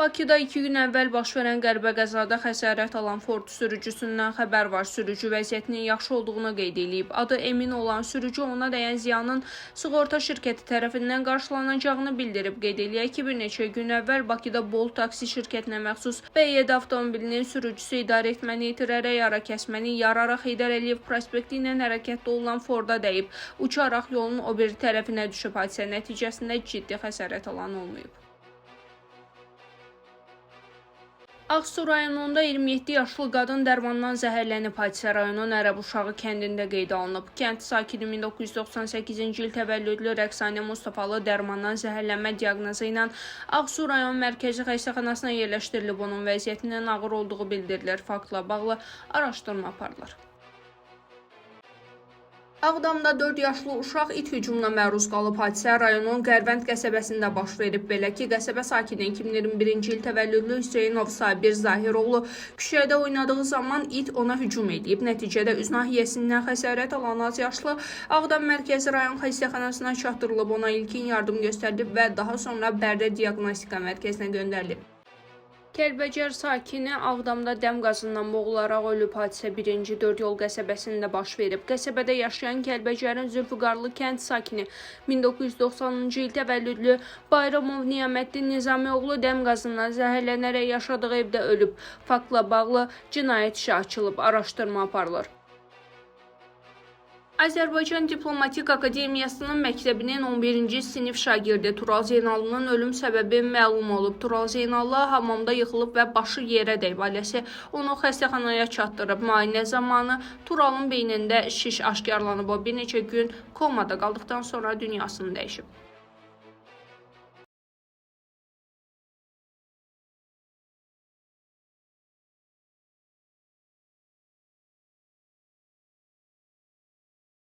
Bakıda 2 gün əvvəl baş verən qəribə qəzada xəsarət alan Ford sürücüsündən xəbər var. Sürücü vəziyyətinin yaxşı olduğunu qeyd edib. Adı Emin olan sürücü ona dəyən ziyanın sığorta şirkəti tərəfindən qarşılanacağını bildirib. Qeyd eləyək ki, bir neçə gün əvvəl Bakıda Bolt taksi şirkətinə məxsus B7 avtomobilinin sürücüsü idarəetməni itirərək ara kəsməni yararaq Heydər Əliyev prospekti ilə hərəkətdə olan Forda dəyib. Uçaraq yolun o biri tərəfinə düşüb. Hadisə nəticəsində ciddi xəsarət alan olmayıb. Ağsu rayonunda 27 yaşlı qadın dərmandan zəhərlənib. Hadisə rayonun Ərəbuşağı kəndində qeydə alınıb. Kənd sakini 1998-ci il təvəllüdlü Rəqsanə Mustafalı dərmandan zəhərlənmə diaqnozu ilə Ağsu rayon mərkəzi xəstəxanasına yerləşdirilib. Onun vəziyyətinin ağır olduğu bildirilir. Faktla bağlı araşdırma aparılır. Ağdamda 4 yaşlı uşaq it hücumuna məruz qalıb. Hadisə rayonun Qərvənd qəsəbəsində baş verib. Belə ki, qəsəbə sakini 2021-ci il təvəllüdlü Hüseynov Sabir Zahiroğlu küçədə oynadığı zaman it ona hücum edib. Nəticədə üz nahiyəsindən xəsarət alan az yaşlı Ağdam mərkəzi rayon xəstəxanasına çatdırılıb. Ona ilkin yardım göstərilib və daha sonra Bərdə diaqnostika mərkəzinə göndərilib. Kəlbəcər sakini Ağdamda dəm qazından boğularaq ölüb. Hadisə 1-ci 4 yol qəsəbəsində baş verib. Qəsəbədə yaşayan Kəlbəcərin Zülfüqarlı kənd sakini 1990-cı il təvəllüdlü Bayramov Niyamətdin Nizamioğlu dəm qazından zəhərlənərək yaşadığı evdə ölüb. Faktla bağlı cinayət işi açılıb, araşdırma aparılır. Azərbaycan Diplomatik Akademiyasının məktəbinin 11-ci sinif şagirdi Tural Zeynallının ölüm səbəbi məlum olub. Tural Zeynallı hamamda yıxılıb və başı yerə dəyib. Ailəsi onu xəstəxanaya çatdırıb. Müayinə zamanı Turalın beynində şiş aşkarlanıb. O bir neçə gün komada qaldıqdan sonra dünyasını dəyişib.